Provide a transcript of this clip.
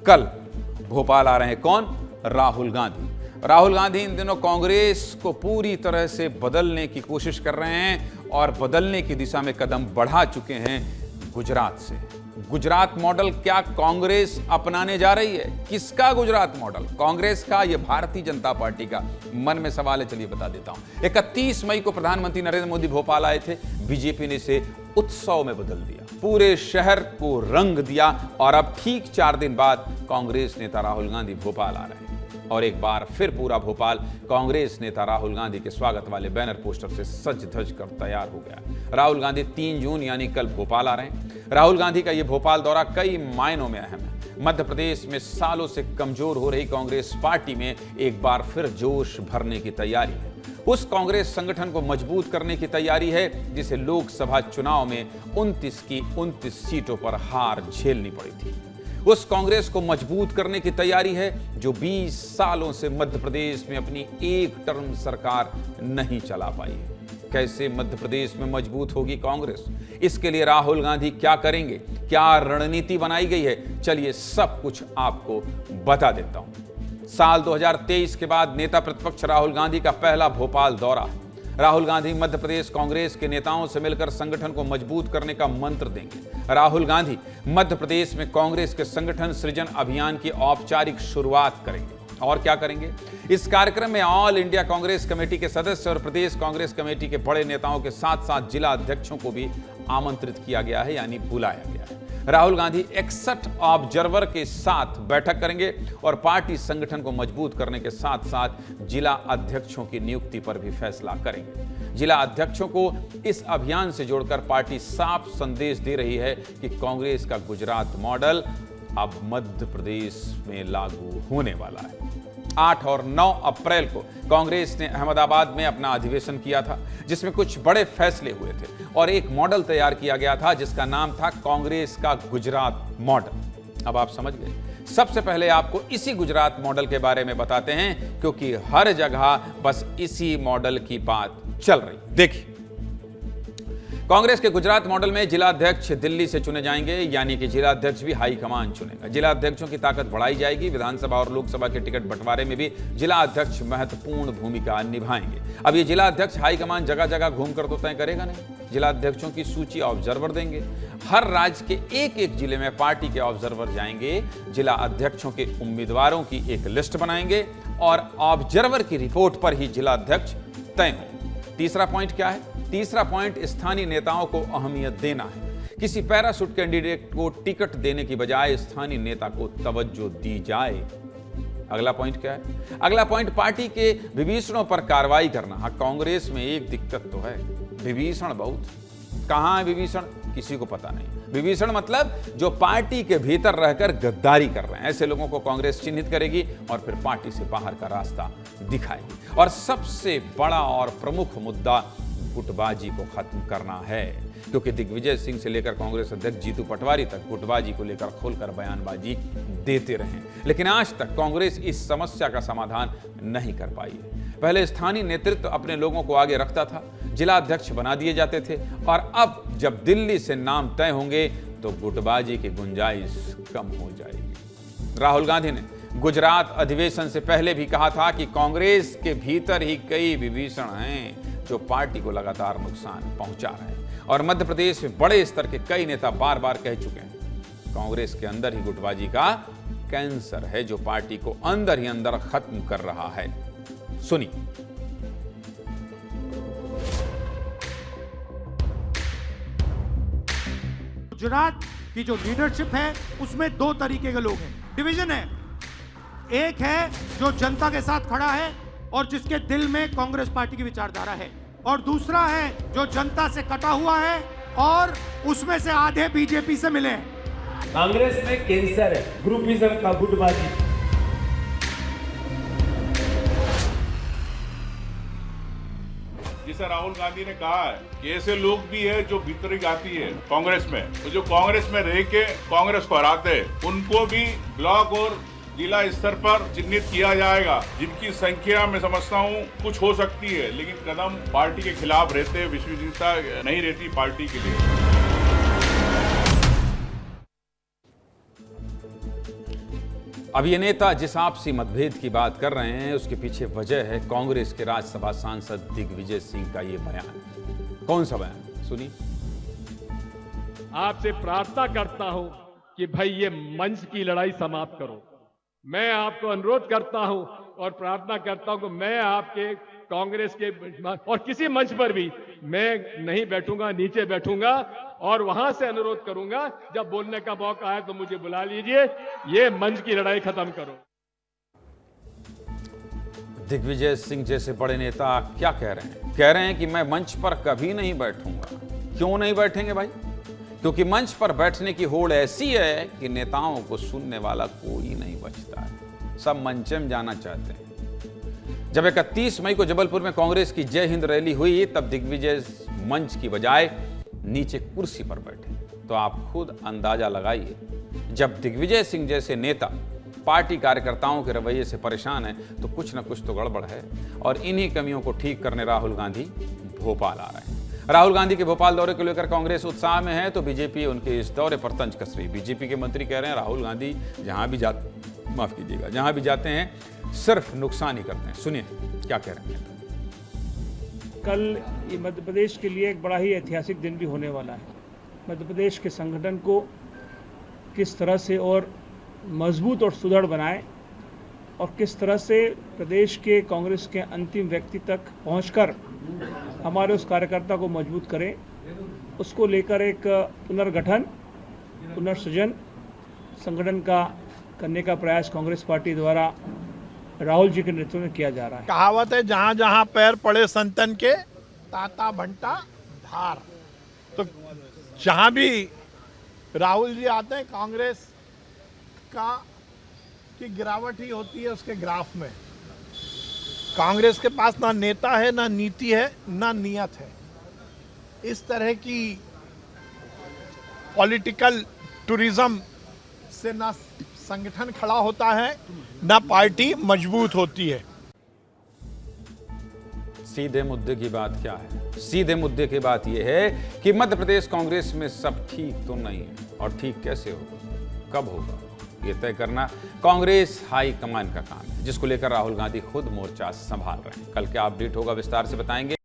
कल भोपाल आ रहे हैं कौन? राहुल गांधी। राहुल गांधी इन दिनों कांग्रेस को पूरी तरह से बदलने की कोशिश कर रहे हैं और बदलने की दिशा में कदम बढ़ा चुके हैं गुजरात से। गुजरात मॉडल क्या कांग्रेस अपनाने जा रही है? किसका गुजरात मॉडल? कांग्रेस का, यह भारतीय जनता पार्टी का? मन में सवाल है, चलिए बता देता हूं। 31 मई को प्रधानमंत्री नरेंद्र मोदी भोपाल आए थे। बीजेपी ने इसे उत्सव में बदल दिया, पूरे शहर को रंग दिया और अब ठीक 4 दिन बाद कांग्रेस नेता राहुल गांधी भोपाल आ रहे हैं और एक बार फिर पूरा भोपाल कांग्रेस नेता राहुल गांधी के स्वागत वाले बैनर पोस्टर से सज धज कर तैयार हो गया। राहुल गांधी 3 जून यानी कल भोपाल आ रहे हैं। राहुल गांधी का यह भोपाल दौरा कई मायनों में अहम है। मध्य प्रदेश में सालों से कमजोर हो रही कांग्रेस पार्टी में एक बार फिर जोश भरने की तैयारी है। उस कांग्रेस संगठन को मजबूत करने की तैयारी है जिसे लोकसभा चुनाव में 29 की 29 सीटों पर हार झेलनी पड़ी थी। उस कांग्रेस को मजबूत करने की तैयारी है जो 20 सालों से मध्य प्रदेश में अपनी एक टर्म सरकार नहीं चला पाई है। कैसे मध्य प्रदेश में मजबूत होगी कांग्रेस? इसके लिए राहुल गांधी क्या करेंगे? क्या रणनीति बनाई गई है? चलिए सब कुछ आपको बता देता हूं। साल 2023 के बाद नेता प्रतिपक्ष राहुल गांधी का पहला भोपाल दौरा है। राहुल गांधी मध्य प्रदेश कांग्रेस के नेताओं से मिलकर संगठन को मजबूत करने का मंत्र देंगे। राहुल गांधी मध्य प्रदेश में कांग्रेस के संगठन सृजन अभियान की औपचारिक शुरुआत करेंगे। और क्या करेंगे? इस कार्यक्रम में ऑल इंडिया कांग्रेस कमेटी के सदस्य और प्रदेश कांग्रेस कमेटी के बड़े नेताओं के साथ साथ जिला अध्यक्षों को भी आमंत्रित किया गया है, यानी बुलाया गया है। राहुल गांधी 61 ऑब्जर्वर के साथ बैठक करेंगे और पार्टी संगठन को मजबूत करने के साथ साथ जिला अध्यक्षों की नियुक्ति पर भी फैसला करेंगे। जिला अध्यक्षों को इस अभियान से जोड़कर पार्टी साफ संदेश दे रही है कि कांग्रेस का गुजरात मॉडल अब मध्य प्रदेश में लागू होने वाला है। 8 और 9 अप्रैल को कांग्रेस ने अहमदाबाद में अपना अधिवेशन किया था जिसमें कुछ बड़े फैसले हुए थे और एक मॉडल तैयार किया गया था जिसका नाम था कांग्रेस का गुजरात मॉडल। अब आप समझ गए। सबसे पहले आपको इसी गुजरात मॉडल के बारे में बताते हैं क्योंकि हर जगह बस इसी मॉडल की बात चल रही। देखिए, कांग्रेस के गुजरात मॉडल में जिला अध्यक्ष दिल्ली से चुने जाएंगे, यानी कि जिला अध्यक्ष भी हाईकमान चुनेगा। जिला अध्यक्षों की ताकत बढ़ाई जाएगी। विधानसभा और लोकसभा के टिकट बंटवारे में भी जिला अध्यक्ष महत्वपूर्ण भूमिका निभाएंगे। अब ये जिला अध्यक्ष हाईकमान जगह जगह घूमकर तो तय करेगा नहीं। जिला अध्यक्षों की सूची ऑब्जर्वर देंगे। हर राज्य के एक एक जिले में पार्टी के ऑब्जर्वर जाएंगे, जिला अध्यक्षों के उम्मीदवारों की एक लिस्ट बनाएंगे और ऑब्जर्वर की रिपोर्ट पर ही जिला अध्यक्ष तय होंगे। तीसरा पॉइंट क्या है? तीसरा पॉइंट स्थानीय नेताओं को अहमियत देना है। किसी पैराशूट कैंडिडेट को टिकट देने की बजाय स्थानीय नेता को तवज्जो दी जाए। अगला पॉइंट क्या है? अगला पॉइंट पार्टी के विभीषणों पर कार्रवाई करना। हाँ, कांग्रेस में एक दिक्कत तो है, विभीषण बहुत। कहां है विभीषण? किसी को पता नहीं। विभीषण मतलब जो पार्टी के भीतर रहकर गद्दारी कर रहे हैं, ऐसे लोगों को कांग्रेस चिन्हित करेगी और फिर पार्टी से बाहर का रास्ता दिखाएगी। और सबसे बड़ा और प्रमुख मुद्दा गुटबाजी को खत्म करना है, क्योंकि दिग्विजय सिंह से लेकर कांग्रेस अध्यक्ष जीतू पटवारी तक गुटबाजी को लेकर खोलकर बयानबाजी देते रहे, लेकिन आज तक कांग्रेस इस समस्या का समाधान नहीं कर पाई है। पहले स्थानीय नेतृत्व अपने लोगों को आगे रखता था, जिला अध्यक्ष बना दिए जाते थे और अब जब दिल्ली से नाम तय होंगे तो गुटबाजी की गुंजाइश कम हो जाएगी। राहुल गांधी ने गुजरात अधिवेशन से पहले भी कहा था कि कांग्रेस के भीतर ही कई विभीषण हैं जो पार्टी को लगातार नुकसान पहुंचा रहे हैं और मध्य प्रदेश में बड़े स्तर के कई नेता बार बार कह चुके हैं कांग्रेस के अंदर ही गुटबाजी का कैंसर है जो पार्टी को अंदर ही अंदर खत्म कर रहा है। सुनिए। गुजरात की जो लीडरशिप है उसमें 2 तरीके के लोग हैं। डिवीजन है, एक है जो जनता के साथ खड़ा है और जिसके दिल में कांग्रेस पार्टी की विचारधारा है, और दूसरा है जो जनता से कटा हुआ है और उसमें से आधे बीजेपी से मिले हैं। कांग्रेस में कैंसर है, ग्रुपिज्म का, गुटबाजी। जैसा राहुल गांधी ने कहा है कि ऐसे लोग भी है जो भीतरी जाती है कांग्रेस में, तो जो कांग्रेस में रह के कांग्रेस को हराते हैं उनको भी ब्लॉक और जिला स्तर पर चिन्हित किया जाएगा, जिनकी संख्या मैं समझता हूँ कुछ हो सकती है, लेकिन कदम पार्टी के खिलाफ रहते, विश्वसनीयता नहीं रहती पार्टी के लिए। अब ये नेता जिस आपसी मतभेद की बात कर रहे हैं उसके पीछे वजह है कांग्रेस के राज्यसभा सांसद दिग्विजय सिंह का ये बयान। कौन सा बयान सुनिए। आपसे प्रार्थना करता हूं कि भाई ये मंच की लड़ाई समाप्त करो। मैं आपको अनुरोध करता हूं और प्रार्थना करता हूं कि मैं आपके कांग्रेस के और किसी मंच पर भी मैं नहीं बैठूंगा, नीचे बैठूंगा और वहां से अनुरोध करूंगा जब बोलने का मौका आए तो मुझे बुला लीजिए। ये मंच की लड़ाई खत्म करो। दिग्विजय सिंह जैसे बड़े नेता क्या कह रहे हैं? कह रहे हैं कि मैं मंच पर कभी नहीं बैठूंगा। क्यों नहीं बैठेंगे भाई? क्योंकि मंच पर बैठने की होड़ ऐसी है कि नेताओं को सुनने वाला कोई नहीं बचता है। सब मंच में जाना चाहते हैं। जब 31 मई को जबलपुर में कांग्रेस की जय हिंद रैली हुई तब दिग्विजय मंच की बजाय नीचे कुर्सी पर बैठे। तो आप खुद अंदाजा लगाइए, जब दिग्विजय सिंह जैसे नेता पार्टी कार्यकर्ताओं के रवैये से परेशान है तो कुछ न कुछ तो गड़बड़ है। और इन्हीं कमियों को ठीक करने राहुल गांधी भोपाल आ रहे हैं। राहुल गांधी के भोपाल दौरे को लेकर कांग्रेस उत्साह में है तो बीजेपी उनके इस दौरे पर तंज कस रही। बीजेपी के मंत्री कह रहे हैं राहुल गांधी जहां भी जाते हैं सिर्फ नुकसान ही करते हैं। सुनिए क्या कह रहे हैं। कल ये मध्य प्रदेश के लिए एक बड़ा ही ऐतिहासिक दिन भी होने वाला है। मध्य प्रदेश के संगठन को किस तरह से और मजबूत और सुदृढ़ बनाएं और किस तरह से प्रदेश के कांग्रेस के अंतिम व्यक्ति तक पहुंचकर हमारे उस कार्यकर्ता को मजबूत करें, उसको लेकर एक पुनर्गठन, पुनर्सृजन संगठन का करने का प्रयास कांग्रेस पार्टी द्वारा राहुल जी के नेतृत्व में किया जा रहा है। कहावत है, जहां जहां पैर पड़े संतन के ताता भंटा धार। तो जहां भी राहुल जी आते हैं कांग्रेस का की गिरावट ही होती है उसके ग्राफ में। कांग्रेस के पास ना नेता है, ना नीति है, ना नियत है। इस तरह की पॉलिटिकल टूरिज्म से ना संगठन खड़ा होता है, ना पार्टी मजबूत होती है। सीधे मुद्दे की बात क्या है? सीधे मुद्दे की बात यह है कि मध्य प्रदेश कांग्रेस में सब ठीक तो नहीं है। और ठीक कैसे होगा, कब होगा, ये तय करना कांग्रेस हाई कमान का काम है, जिसको लेकर राहुल गांधी खुद मोर्चा संभाल रहे हैं। कल क्या अपडेट होगा विस्तार से बताएंगे।